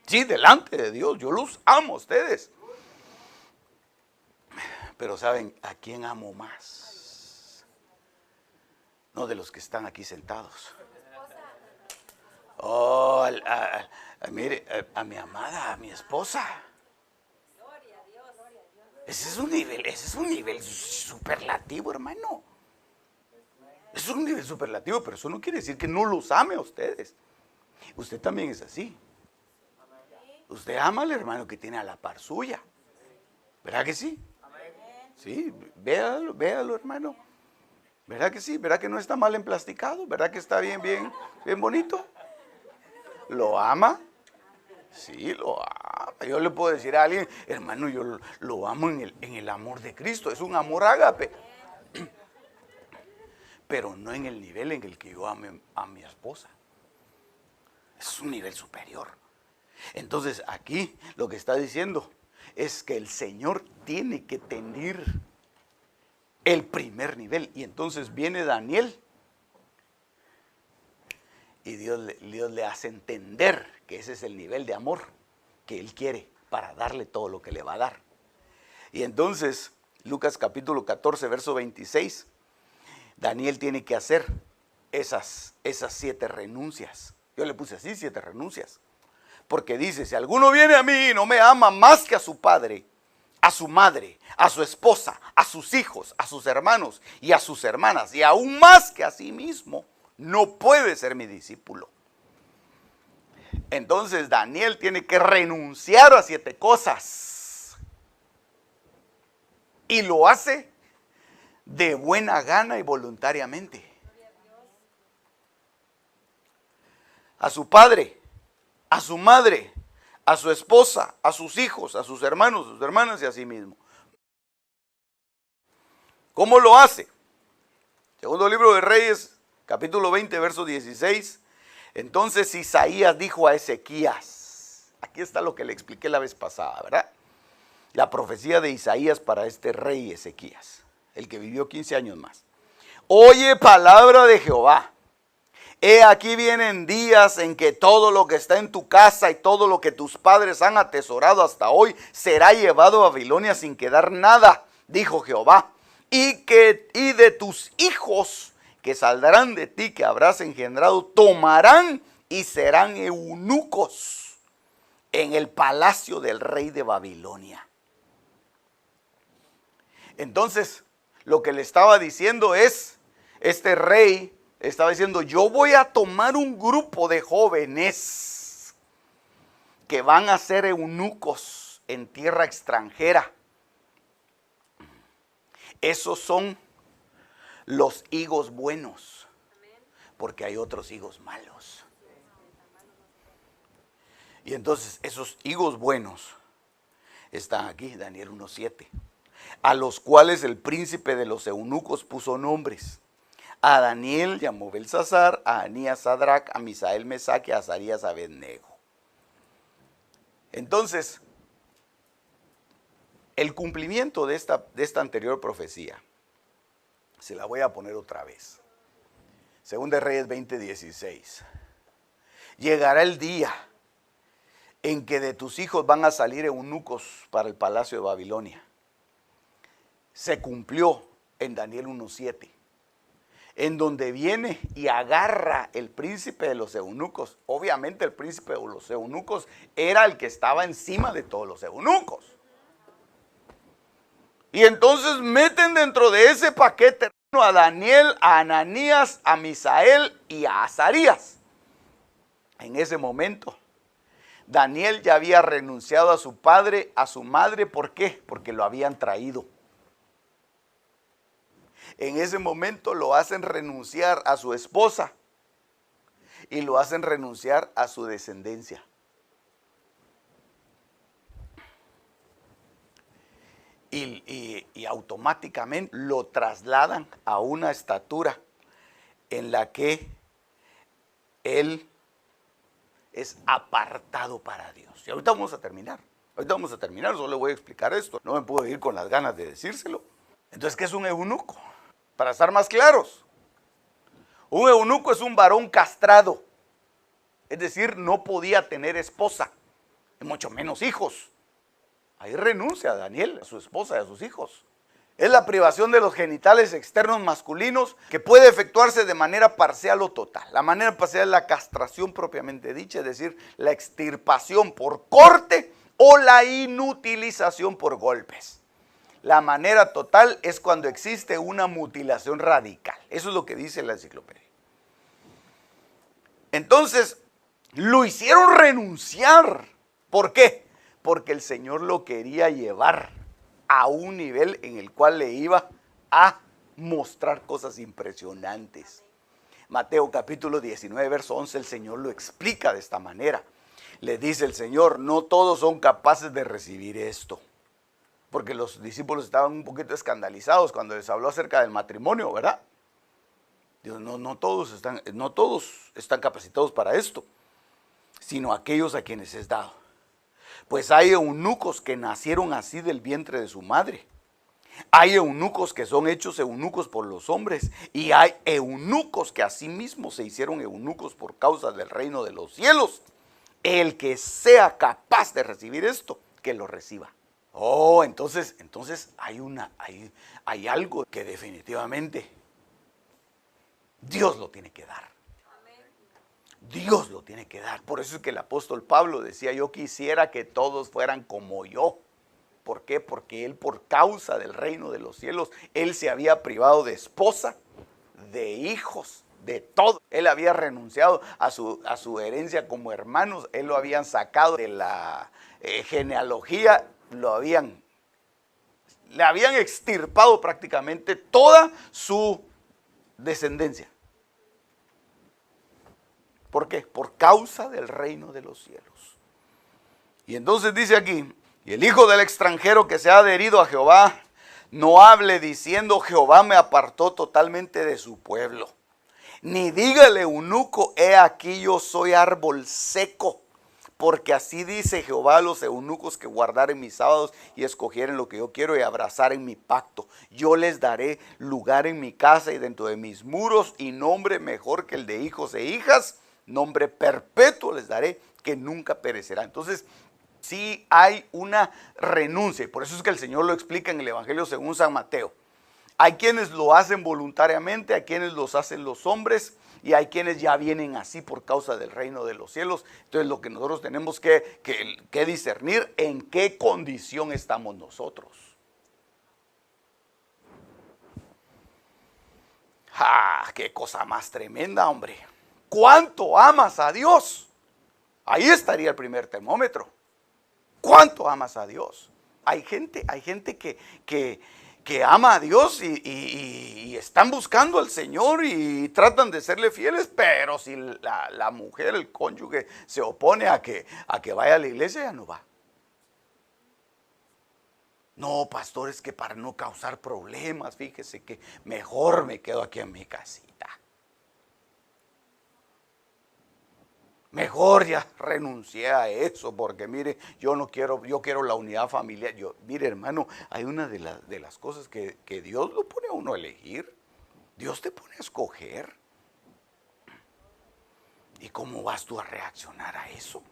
Speaker 1: Sí, delante de Dios, yo los amo a ustedes. Pero ¿saben a quién amo más? No de los que están aquí sentados. Oh, mire, a mi amada, a mi esposa. Ese es un nivel superlativo, hermano. Es un nivel superlativo, pero eso no quiere decir que no los ame a ustedes. Usted también es así. Usted ama al hermano que tiene a la par suya. ¿Verdad que sí? Sí, véalo, hermano. ¿Verdad que sí? ¿Verdad que no está mal emplasticado? ¿Verdad que está bien bonito? ¿Lo ama? Sí, lo ama. Yo le puedo decir a alguien, hermano, yo lo amo en el amor de Cristo. Es un amor ágape. Pero no en el nivel en el que yo ame a mi esposa. Es un nivel superior. Entonces aquí lo que está diciendo es que el Señor tiene que tener el primer nivel. Y entonces viene Daniel Y Dios le hace entender que ese es el nivel de amor que Él quiere para darle todo lo que le va a dar. Y entonces, Lucas capítulo 14, verso 26, Daniel tiene que hacer esas 7 renuncias. Yo le puse así, 7 renuncias. Porque dice, si alguno viene a mí y no me ama más que a su padre, a su madre, a su esposa, a sus hijos, a sus hermanos y a sus hermanas, y aún más que a sí mismo, no puede ser mi discípulo. Entonces Daniel tiene que renunciar a 7 cosas. Y lo hace de buena gana y voluntariamente. A su padre, a su madre, a su esposa, a sus hijos, a sus hermanos, sus hermanas y a sí mismo. ¿Cómo lo hace? Segundo libro de Reyes, capítulo 20, verso 16. Entonces Isaías dijo a Ezequías, aquí está lo que le expliqué la vez pasada, ¿verdad? La profecía de Isaías para este rey Ezequías, el que vivió 15 años más. Oye palabra de Jehová. He aquí vienen días en que todo lo que está en tu casa y todo lo que tus padres han atesorado hasta hoy será llevado a Babilonia sin quedar nada, dijo Jehová. Y de tus hijos que saldrán de ti, que habrás engendrado, tomarán y serán eunucos en el palacio del rey de Babilonia. Entonces, lo que le estaba diciendo es, este rey estaba diciendo, yo voy a tomar un grupo de jóvenes que van a ser eunucos en tierra extranjera. Esos son los higos buenos, porque hay otros higos malos. Y entonces esos higos buenos están aquí, Daniel 1:7, a los cuales el príncipe de los eunucos puso nombres. A Daniel llamó Belsasar, a Anías Sadrac, a Misael Mesac y a Azarías Abednego. Entonces, el cumplimiento de esta anterior profecía, se la voy a poner otra vez. Segunda de Reyes 20:16. Llegará el día en que de tus hijos van a salir eunucos para el palacio de Babilonia. Se cumplió en Daniel 1:7. En donde viene y agarra el príncipe de los eunucos. Obviamente el príncipe de los eunucos era el que estaba encima de todos los eunucos. Y entonces meten dentro de ese paquete a Daniel, a Ananías, a Misael y a Azarías. En ese momento, Daniel ya había renunciado a su padre, a su madre. ¿Por qué? Porque lo habían traído. En ese momento lo hacen renunciar a su esposa y lo hacen renunciar a su descendencia. Y automáticamente lo trasladan a una estatura en la que él es apartado para Dios. Y ahorita vamos a terminar. Solo le voy a explicar esto. No me puedo ir con las ganas de decírselo. Entonces, ¿qué es un eunuco? Para estar más claros, un eunuco es un varón castrado, es decir, no podía tener esposa, y mucho menos hijos. Ahí renuncia Daniel a su esposa y a sus hijos. Es la privación de los genitales externos masculinos que puede efectuarse de manera parcial o total. La manera parcial es la castración propiamente dicha, es decir, la extirpación por corte o la inutilización por golpes. La manera total es cuando existe una mutilación radical. Eso es lo que dice la enciclopedia. Entonces, lo hicieron renunciar. ¿Por qué? Porque el Señor lo quería llevar a un nivel en el cual le iba a mostrar cosas impresionantes. Mateo capítulo 19, verso 11, el Señor lo explica de esta manera. Le dice el Señor, no todos son capaces de recibir esto. Porque los discípulos estaban un poquito escandalizados cuando les habló acerca del matrimonio, ¿verdad? Dios, no todos están capacitados para esto, sino aquellos a quienes es dado. Pues hay eunucos que nacieron así del vientre de su madre, Hay eunucos que son hechos eunucos por los hombres y hay eunucos que asimismo se hicieron eunucos por causa del reino de los cielos. El que sea capaz de recibir esto, que lo reciba. Oh, entonces hay algo que definitivamente Dios lo tiene que dar. Dios lo tiene que dar. Por eso es que el apóstol Pablo decía: yo quisiera que todos fueran como yo. ¿Por qué? Porque él, por causa del reino de los cielos, él se había privado de esposa, de hijos, de todo. Él había renunciado a su herencia como hermanos. Él lo habían sacado de la genealogía, le habían extirpado prácticamente toda su descendencia. ¿Por qué? Por causa del reino de los cielos. Y entonces dice aquí: y el hijo del extranjero que se ha adherido a Jehová, no hable diciendo: Jehová me apartó totalmente de su pueblo. Ni dígale eunuco: he aquí yo soy árbol seco. Porque así dice Jehová a los eunucos que guardaren mis sábados y escogieren lo que yo quiero y abrazaren mi pacto. Yo les daré lugar en mi casa y dentro de mis muros, y nombre mejor que el de hijos e hijas, nombre perpetuo les daré, que nunca perecerá. Entonces, sí hay una renuncia, y por eso es que el Señor lo explica en el Evangelio según San Mateo. Hay quienes lo hacen voluntariamente, hay quienes los hacen los hombres, y hay quienes ya vienen así por causa del reino de los cielos. Entonces lo que nosotros tenemos que discernir, en qué condición estamos nosotros. ¡Ah! ¡Qué cosa más tremenda, hombre! ¿Cuánto amas a Dios? Ahí estaría el primer termómetro. ¿Cuánto amas a Dios? Hay gente que ama a Dios y están buscando al Señor y tratan de serle fieles, pero si la mujer, el cónyuge, se opone a que vaya a la iglesia, ya no va. No, pastor, es que para no causar problemas, fíjese que mejor me quedo aquí en mi casita. Mejor ya renuncié a eso, porque mire, yo quiero la unidad familiar. Mire, hermano, hay una de las cosas que Dios lo pone a uno a elegir. Dios te pone a escoger. ¿Y cómo vas tú a reaccionar a eso?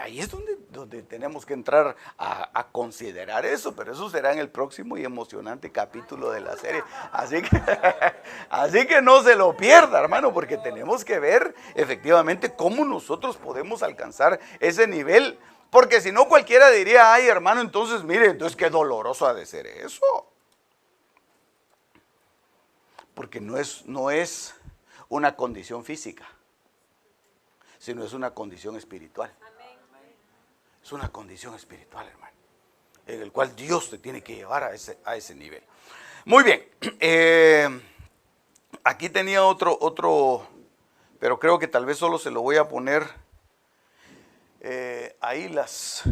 Speaker 1: Ahí es donde tenemos que entrar a considerar eso, pero eso será en el próximo y emocionante capítulo de la serie. Así que no se lo pierda, hermano, porque tenemos que ver efectivamente cómo nosotros podemos alcanzar ese nivel. Porque si no, cualquiera diría: ay, hermano, entonces mire, entonces qué doloroso ha de ser eso. Porque no es una condición física, sino es una condición espiritual. Es una condición espiritual, hermano, en el cual Dios te tiene que llevar a ese nivel. Muy bien. Aquí tenía otro, pero creo que tal vez solo se lo voy a poner ahí las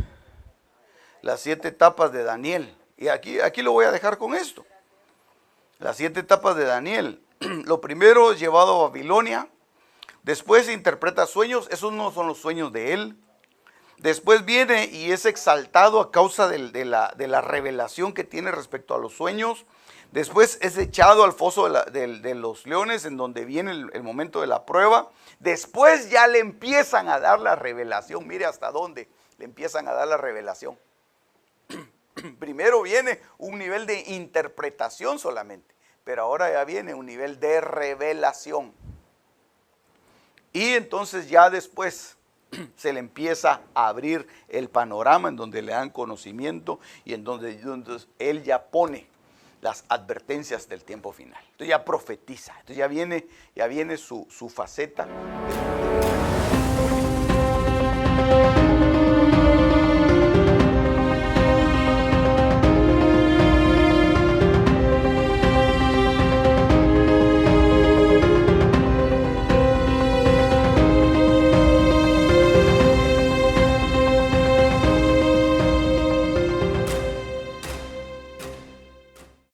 Speaker 1: 7 etapas de Daniel. Y aquí lo voy a dejar con esto. Las 7 etapas de Daniel. Lo primero, llevado a Babilonia. Después interpreta sueños. Esos no son los sueños de él. Después viene y es exaltado a causa de la revelación que tiene respecto a los sueños. Después es echado al foso de los leones, en donde viene el momento de la prueba. Después ya le empiezan a dar la revelación. Mire hasta dónde le empiezan a dar la revelación. Primero viene un nivel de interpretación solamente, pero ahora ya viene un nivel de revelación. Y entonces ya después se le empieza a abrir el panorama, en donde le dan conocimiento y en donde él ya pone las advertencias del tiempo final. Entonces ya profetiza, entonces ya viene su faceta.